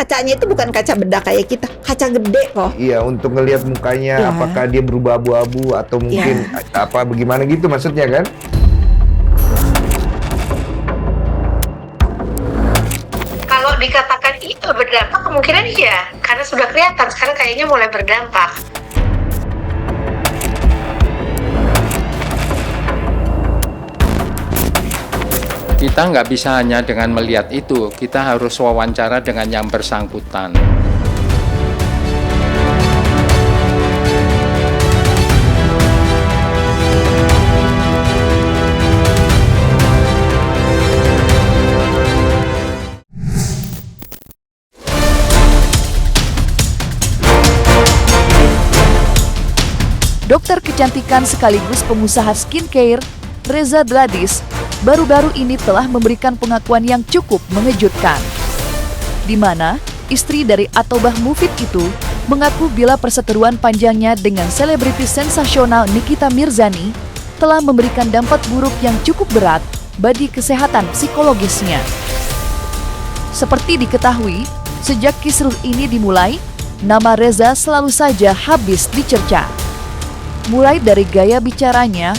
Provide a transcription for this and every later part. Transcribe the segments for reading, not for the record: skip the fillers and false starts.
kacanya itu bukan kaca bedak kayak kita, kaca gede kok. Iya, untuk ngelihat mukanya, Ya. apakah dia berubah abu-abu atau mungkin apa bagaimana gitu maksudnya kan? Kalau dikatakan itu berdampak, kemungkinan iya, karena sudah kelihatan sekarang kayaknya mulai berdampak. Kita nggak bisa hanya dengan melihat itu, kita harus wawancara dengan yang bersangkutan. Dokter kecantikan sekaligus pengusaha skincare, Reza Gladys, baru-baru ini telah memberikan pengakuan yang cukup mengejutkan. Di mana istri dari Atobah Mufid itu mengaku bila perseteruan panjangnya dengan selebriti sensasional Nikita Mirzani telah memberikan dampak buruk yang cukup berat bagi kesehatan psikologisnya. Seperti diketahui, sejak kisruh ini dimulai, nama Reza selalu saja habis dicerca. Mulai dari gaya bicaranya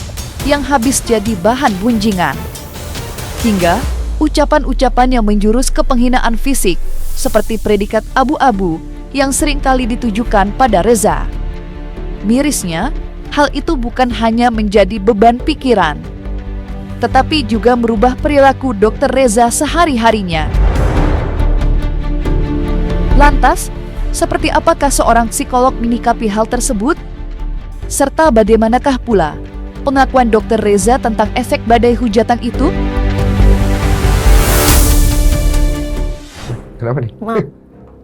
yang habis jadi bahan gunjingan, hingga ucapan-ucapan yang menjurus ke penghinaan fisik seperti predikat abu-abu yang seringkali ditujukan pada Reza. Mirisnya, hal itu bukan hanya menjadi beban pikiran, tetapi juga merubah perilaku Dr. Reza sehari-harinya. Lantas, seperti apakah seorang psikolog menyikapi hal tersebut? Serta bagaimanakah pula pengakuan Dr. Reza tentang efek badai hujatan itu? Kenapa nih? Maaf.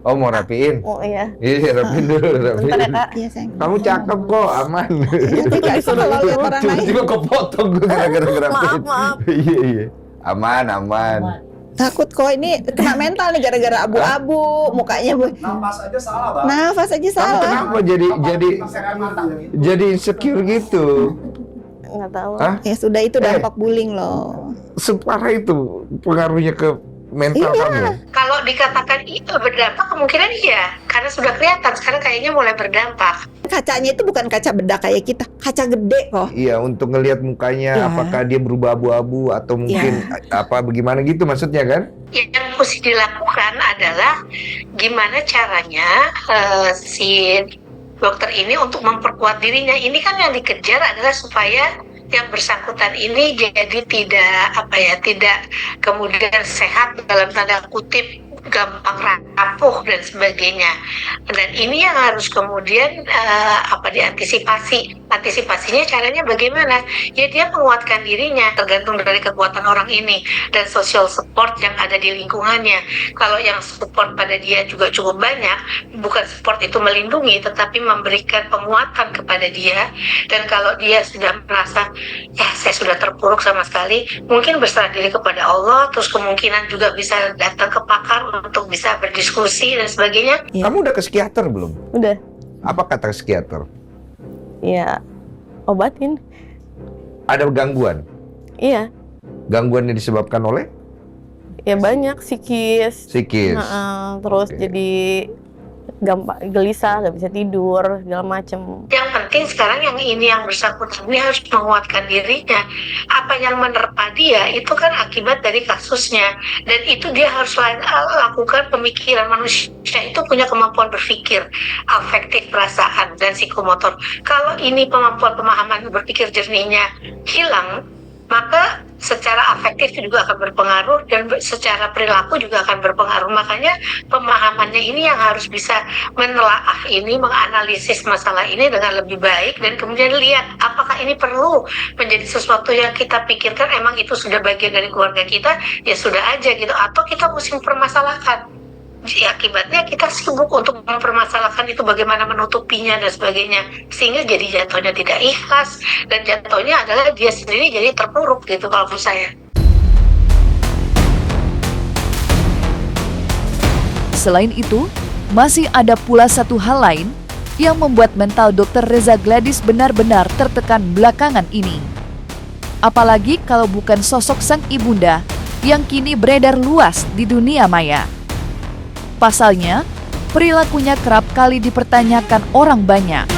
Oh, mau rapiin? Oh iya. Iya, rapiin dulu, rapiin. Bentar ya kak. Iya sayang. Kamu cakep kok, aman. Tidak disuruh kalau lihat orang lain. Tiba-tiba kepotong gue gara-gara ngerapiin. Maaf. Iya, iya. Aman. Takut kok ini kena mental nih gara-gara abu-abu, mukanya Nafas aja salah, Bang. nafas aja Kamu salah. kenapa jadi insecure gitu? Nggak tahu. Hah? Ya sudah itu dampak bullying loh. Separah itu pengaruhnya ke mental kamu. Kalau dikatakan itu berdampak, kemungkinan iya, karena sudah kelihatan sekarang kayaknya mulai berdampak. Kacanya itu bukan kaca bedak kayak kita, kaca gede kok. Iya, untuk ngelihat mukanya, Ya. apakah dia berubah abu-abu atau mungkin apa bagaimana gitu maksudnya kan? Yang mesti dilakukan adalah gimana caranya si dokter ini untuk memperkuat dirinya. Ini kan yang dikejar adalah supaya yang bersangkutan ini jadi tidak kemudian sehat dalam tanda kutip, gampang rapuh dan sebagainya. Dan ini yang harus kemudian diantisipasi. Antisipasinya caranya bagaimana? Ya dia menguatkan dirinya, tergantung dari kekuatan orang ini dan social support yang ada di lingkungannya. Kalau yang support pada dia juga cukup banyak, bukan support itu melindungi, tetapi memberikan penguatan kepada dia. Dan kalau dia sudah merasa, ya saya sudah terpuruk sama sekali, mungkin berserah diri kepada Allah, terus kemungkinan juga bisa datang ke pakar untuk bisa berdiskusi dan sebagainya. Ya. Kamu udah ke psikiater belum? Udah, Apa kata psikiater? ya obatin. Ada gangguan? Iya, Gangguan yang disebabkan oleh ya banyak psikis. psikis. Terus Oke. jadi gampang gelisah, nggak bisa tidur, segala macem. Yang penting sekarang yang bersangkutan ini harus menguatkan dirinya. Apa yang menerpa dia itu kan akibat dari kasusnya, dan itu dia harus lakukan pemikiran. Manusia itu punya kemampuan berpikir, afektif, perasaan, dan psikomotor. Kalau ini kemampuan pemahaman berpikir jernihnya hilang, maka secara afektif juga akan berpengaruh dan secara perilaku juga akan berpengaruh. Makanya pemahamannya ini yang harus bisa menelaah ini, menganalisis masalah ini dengan lebih baik, dan kemudian lihat apakah ini perlu menjadi sesuatu yang kita pikirkan, emang itu sudah bagian dari keluarga kita, ya sudah aja gitu, atau kita mesti mempermasalahkan. Ya, akibatnya kita sibuk untuk mempermasalahkan itu, bagaimana menutupinya dan sebagainya, sehingga jadi jatuhnya tidak ikhlas, dan jatuhnya adalah dia sendiri jadi terpuruk gitu kalau menurut saya. Selain itu, masih ada pula satu hal lain yang membuat mental Dr. Reza Gladys benar-benar tertekan belakangan ini. Apalagi kalau bukan sosok sang ibunda yang kini beredar luas di dunia maya. Pasalnya, perilakunya kerap kali dipertanyakan orang banyak.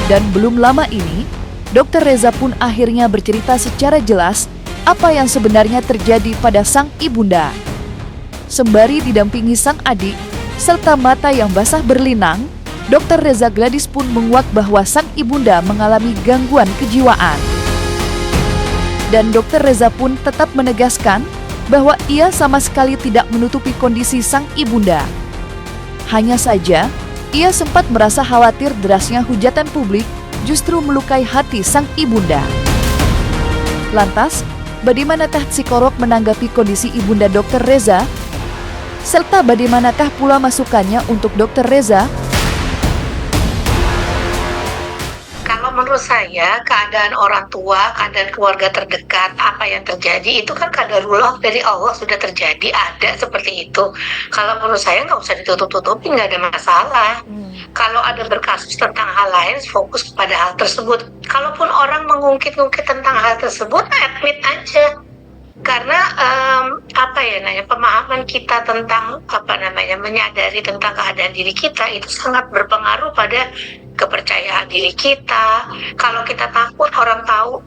Dan belum lama ini, Dr. Reza pun akhirnya bercerita secara jelas apa yang sebenarnya terjadi pada sang ibunda. Sembari didampingi sang adik, serta mata yang basah berlinang, Dr. Reza Gladys pun menguak bahwa sang ibunda mengalami gangguan kejiwaan. Dan Dr. Reza pun tetap menegaskan bahwa ia sama sekali tidak menutupi kondisi sang ibunda. Hanya saja, ia sempat merasa khawatir derasnya hujatan publik justru melukai hati sang ibunda. Lantas, bagaimanakah psikolog menanggapi kondisi ibunda Dr. Reza? Serta bagaimanakah pula masukannya untuk Dr. Reza? Menurut saya, keadaan orang tua, keadaan keluarga terdekat, apa yang terjadi itu kan qadarullah dari Allah sudah terjadi, ada seperti itu. Kalau menurut saya nggak usah ditutup-tutupi, nggak ada masalah. Kalau ada berkasus tentang hal lain, fokus kepada hal tersebut. Kalaupun orang mengungkit-ungkit tentang hal tersebut, admit aja. Karena pemahaman kita tentang menyadari tentang keadaan diri kita itu sangat berpengaruh pada kepercayaan diri kita. Kalau kita takut orang tahu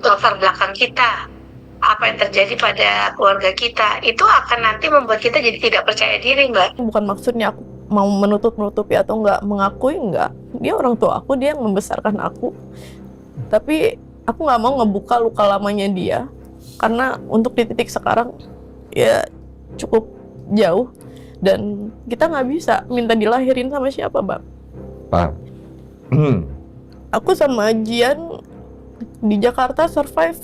latar belakang kita, apa yang terjadi pada keluarga kita, itu akan nanti membuat kita jadi tidak percaya diri, Mbak. Bukan maksudnya aku mau menutup-nutupi atau nggak mengakui, nggak. Dia orang tua aku, dia yang membesarkan aku. Tapi aku nggak mau ngebuka luka lamanya dia. Karena untuk di titik sekarang ya cukup jauh dan kita nggak bisa minta dilahirin sama siapa, Bang. Paham. Aku sama Jian di Jakarta survive.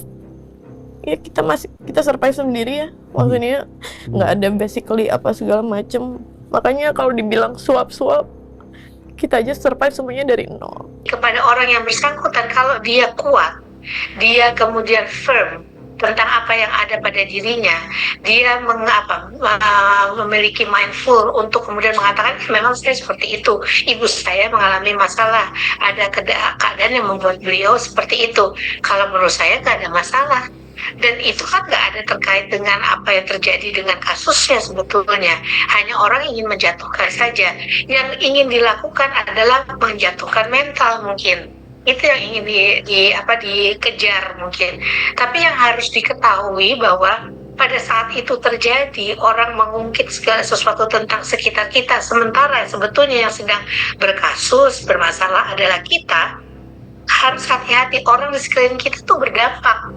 Ya kita survive sendiri ya. Maksudnya nggak ada basically apa segala macem. Makanya kalau dibilang suap-suap, kita aja survive semuanya dari nol. Kepada orang yang bersangkutan, kalau dia kuat, dia kemudian firm tentang apa yang ada pada dirinya, dia memiliki mindful untuk kemudian mengatakan memang saya seperti itu, ibu saya mengalami masalah, ada keadaan yang membuat beliau seperti itu. Kalau menurut saya nggak ada masalah, dan itu kan nggak ada terkait dengan apa yang terjadi dengan kasusnya sebetulnya. Hanya orang ingin menjatuhkan saja. Yang ingin dilakukan adalah menjatuhkan mental mungkin. Itu yang ingin dikejar mungkin. Tapi yang harus diketahui bahwa pada saat itu terjadi, orang mengungkit segala sesuatu tentang sekitar kita, sementara sebetulnya yang sedang berkasus, bermasalah adalah kita. Harus hati-hati, orang di sekeliling kita tuh berdampak.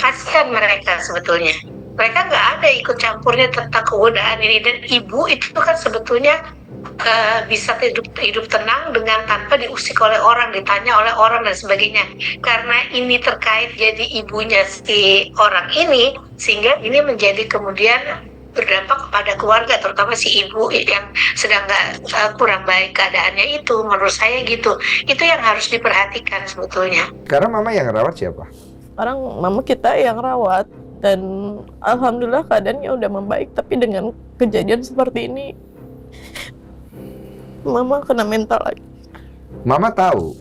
Kasihan mereka sebetulnya. Mereka nggak ada ikut campurnya tentang kegodaan ini. Dan ibu itu kan sebetulnya bisa hidup tenang dengan tanpa diusik oleh orang, ditanya oleh orang dan sebagainya. Karena ini terkait jadi ibunya si orang ini, sehingga ini menjadi kemudian berdampak kepada keluarga, terutama si ibu yang sedang kurang baik keadaannya itu. Menurut saya gitu. Itu yang harus diperhatikan sebetulnya. Karena mama yang rawat siapa? Sekarang mama kita yang rawat dan alhamdulillah keadaannya udah membaik. Tapi dengan kejadian seperti ini, mama kena mental lagi. Mama tahu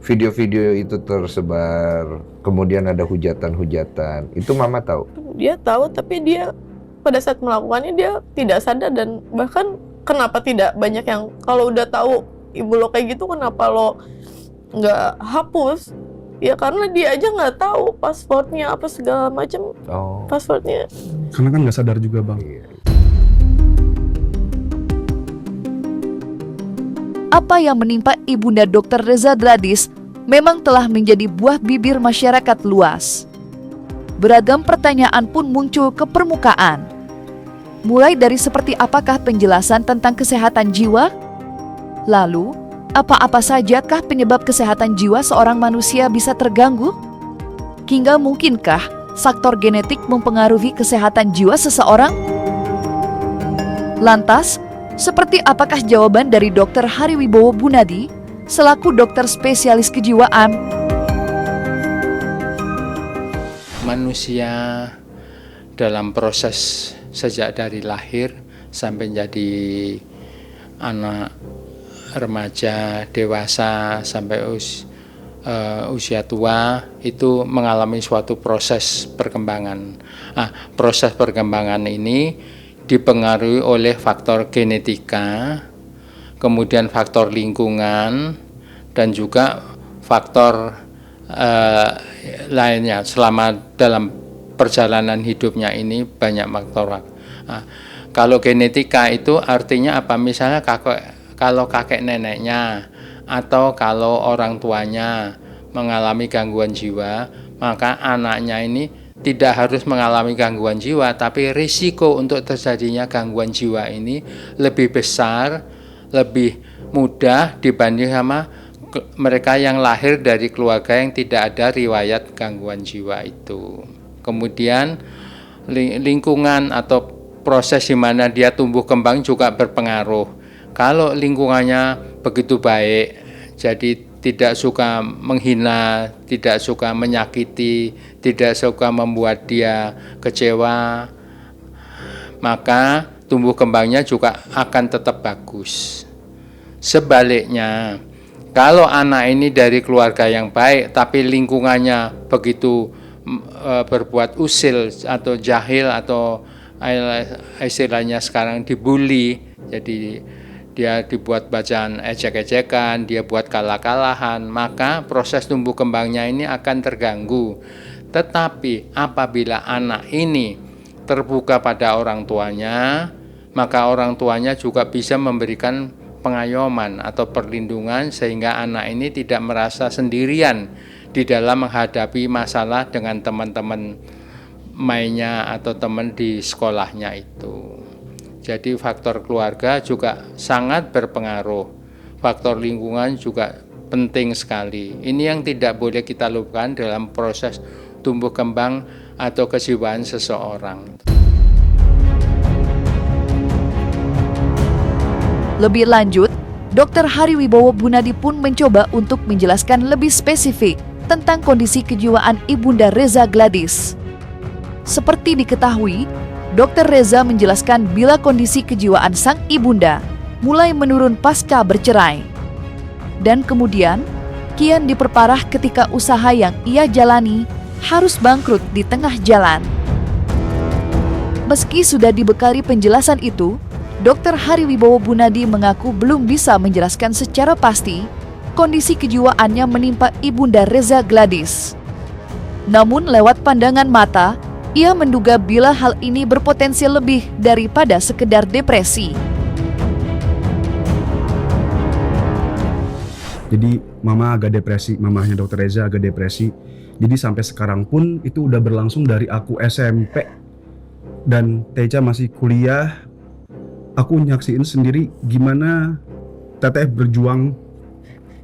video-video itu tersebar, kemudian ada hujatan-hujatan. Itu mama tahu? Dia tahu, tapi dia pada saat melakukannya dia tidak sadar. Dan bahkan kenapa tidak banyak yang kalau udah tahu ibu lo kayak gitu, kenapa lo nggak hapus? Ya karena dia aja nggak tahu passwordnya apa segala macam. Passwordnya. Karena kan nggak sadar juga, Bang. Apa yang menimpa ibunda Dr. Reza Gladys memang telah menjadi buah bibir masyarakat luas. Beragam pertanyaan pun muncul ke permukaan. Mulai dari seperti apakah penjelasan tentang kesehatan jiwa? Lalu, apa-apa sajakah penyebab kesehatan jiwa seorang manusia bisa terganggu? Hingga mungkinkah faktor genetik mempengaruhi kesehatan jiwa seseorang? Lantas, seperti apakah jawaban dari Dr. Hariwibowo Bunadi selaku dokter spesialis kejiwaan? Manusia dalam proses sejak dari lahir sampai jadi anak, remaja, dewasa, sampai usia tua, itu mengalami suatu proses perkembangan. Proses perkembangan ini dipengaruhi oleh faktor genetika, kemudian faktor lingkungan, dan juga faktor lainnya. Selama dalam perjalanan hidupnya ini banyak faktor. Nah, kalau genetika itu artinya apa? Misalnya kalau kakek neneknya atau kalau orang tuanya mengalami gangguan jiwa, maka anaknya ini tidak harus mengalami gangguan jiwa, tapi risiko untuk terjadinya gangguan jiwa ini lebih besar, lebih mudah dibanding sama mereka yang lahir dari keluarga yang tidak ada riwayat gangguan jiwa itu. Kemudian lingkungan atau proses di mana dia tumbuh kembang juga berpengaruh. Kalau lingkungannya begitu baik, jadi tidak suka menghina, tidak suka menyakiti, tidak suka membuat dia kecewa, maka tumbuh kembangnya juga akan tetap bagus. Sebaliknya, kalau anak ini dari keluarga yang baik, tapi lingkungannya begitu berbuat usil atau jahil atau istilahnya sekarang dibully, jadi dia dibuat bacaan ejek-ejekan, dia buat kalah-kalahan, maka proses tumbuh kembangnya ini akan terganggu. Tetapi apabila anak ini terbuka pada orang tuanya, maka orang tuanya juga bisa memberikan pengayoman atau perlindungan sehingga anak ini tidak merasa sendirian di dalam menghadapi masalah dengan teman-teman mainnya atau teman di sekolahnya itu. Jadi faktor keluarga juga sangat berpengaruh. Faktor lingkungan juga penting sekali. Ini yang tidak boleh kita lupakan dalam proses tumbuh kembang atau kejiwaan seseorang. Lebih lanjut, Dr. Hari Wibowo Bunadi pun mencoba untuk menjelaskan lebih spesifik tentang kondisi kejiwaan Ibunda Reza Gladys. Seperti diketahui, Dr. Reza menjelaskan bila kondisi kejiwaan sang ibunda mulai menurun pasca bercerai. Dan kemudian, kian diperparah ketika usaha yang ia jalani harus bangkrut di tengah jalan. Meski sudah dibekali penjelasan itu, Dr. Hari Wibowo Bunadi mengaku belum bisa menjelaskan secara pasti kondisi kejiwaannya menimpa Ibunda Reza Gladys. Namun lewat pandangan mata, ia menduga bila hal ini berpotensi lebih daripada sekedar depresi. Jadi mama agak depresi, mamahnya Dr. Reza agak depresi. Jadi sampai sekarang pun itu udah berlangsung dari aku SMP dan Teja masih kuliah. Aku nyaksiin sendiri gimana Teteh berjuang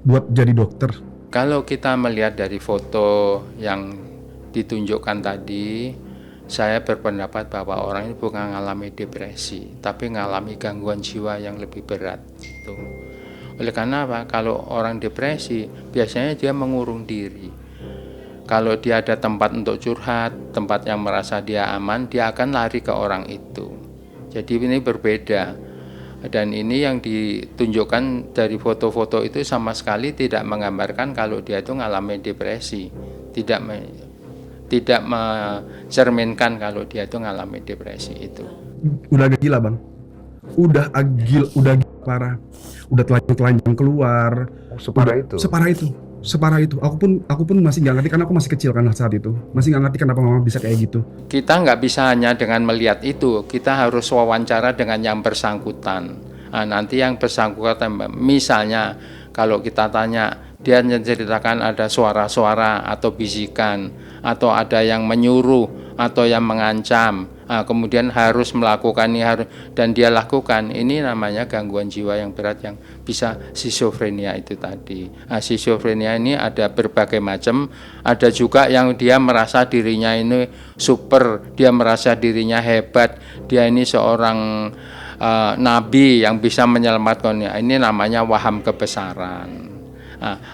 buat jadi dokter. Kalau kita melihat dari foto yang ditunjukkan tadi, saya berpendapat bahwa orang ini bukan mengalami depresi, tapi mengalami gangguan jiwa yang lebih berat. Oleh karena apa? Kalau orang depresi, biasanya dia mengurung diri. Kalau dia ada tempat untuk curhat, tempat yang merasa dia aman, dia akan lari ke orang itu. Jadi ini berbeda. Dan ini yang ditunjukkan dari foto-foto itu sama sekali tidak menggambarkan kalau dia itu mengalami depresi. Tidak mencerminkan kalau dia itu mengalami depresi itu. Udah agak gila bang, udah gila parah, udah telanjang keluar. Separah itu. Aku pun masih nggak ngerti karena aku masih kecil kan saat itu, masih nggak ngerti kenapa mama bisa kayak gitu. Kita nggak bisa hanya dengan melihat itu, kita harus wawancara dengan yang bersangkutan. Nah, nanti yang bersangkutan, misalnya kalau kita tanya, dia menceritakan ada suara-suara atau bisikan, atau ada yang menyuruh, atau yang mengancam, kemudian harus melakukan ini, dan dia lakukan, ini namanya gangguan jiwa yang berat yang bisa schizofrenia itu tadi. Schizofrenia ini ada berbagai macam, ada juga yang dia merasa dirinya ini super, dia merasa dirinya hebat, dia ini seorang nabi yang bisa menyelamatkannya, ini namanya waham kebesaran.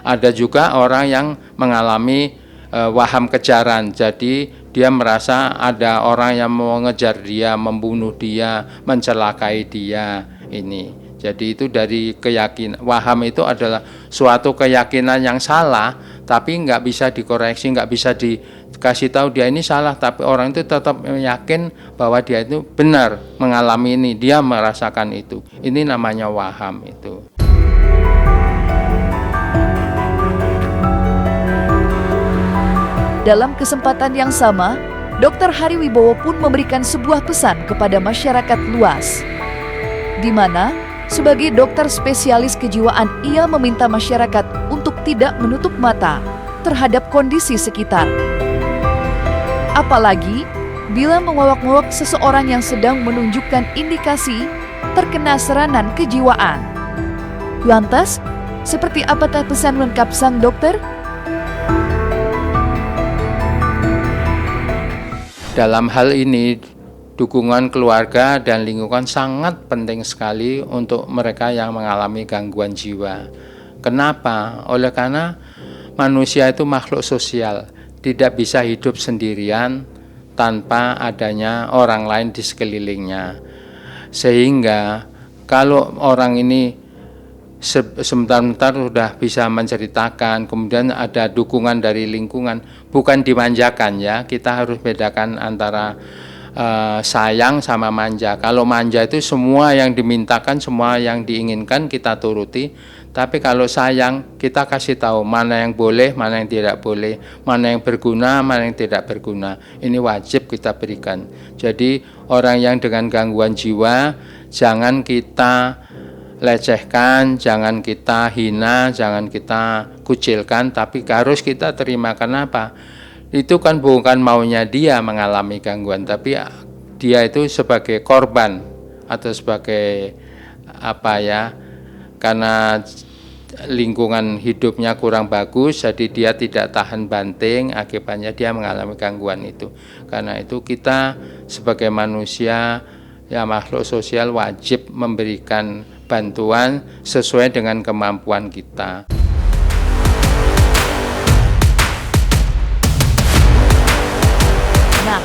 Ada juga orang yang mengalami waham kejaran, jadi dia merasa ada orang yang mau ngejar dia, membunuh dia, mencelakai dia ini. Jadi itu dari keyakinan. Waham itu adalah suatu keyakinan yang salah, tapi nggak bisa dikoreksi, nggak bisa kasih tahu dia ini salah, tapi orang itu tetap yakin bahwa dia itu benar mengalami ini, dia merasakan itu. Ini namanya waham itu. Dalam kesempatan yang sama, Dr. Hari Wibowo pun memberikan sebuah pesan kepada masyarakat luas, di mana sebagai dokter spesialis kejiwaan ia meminta masyarakat untuk tidak menutup mata terhadap kondisi sekitar. Apalagi bila mengawak-ngawak seseorang yang sedang menunjukkan indikasi terkena serangan kejiwaan. Lantas, seperti apakah pesan lengkap sang dokter? Dalam hal ini, dukungan keluarga dan lingkungan sangat penting sekali untuk mereka yang mengalami gangguan jiwa. Kenapa? Oleh karena manusia itu makhluk sosial, tidak bisa hidup sendirian tanpa adanya orang lain di sekelilingnya. Sehingga kalau orang ini sebentar-bentar sudah bisa menceritakan, kemudian ada dukungan dari lingkungan, bukan dimanjakan ya, kita harus bedakan antara sayang sama manja. Kalau manja itu semua yang dimintakan, semua yang diinginkan kita turuti, tapi kalau sayang kita kasih tahu mana yang boleh, mana yang tidak boleh, mana yang berguna, mana yang tidak berguna. Ini wajib kita berikan. Jadi orang yang dengan gangguan jiwa jangan kita lecehkan, jangan kita hina, jangan kita kucilkan, tapi harus kita terima. Kenapa? Itu kan bukan maunya dia mengalami gangguan, tapi dia itu sebagai korban atau sebagai apa ya, karena lingkungan hidupnya kurang bagus, jadi dia tidak tahan banting, akibatnya dia mengalami gangguan itu. Karena itu kita sebagai manusia, ya makhluk sosial, wajib memberikan bantuan sesuai dengan kemampuan kita. Nah,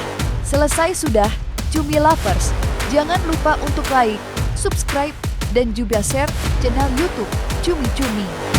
selesai sudah Cumi Lovers. Jangan lupa untuk like, subscribe, dan juga share channel YouTube Cumi Cumi.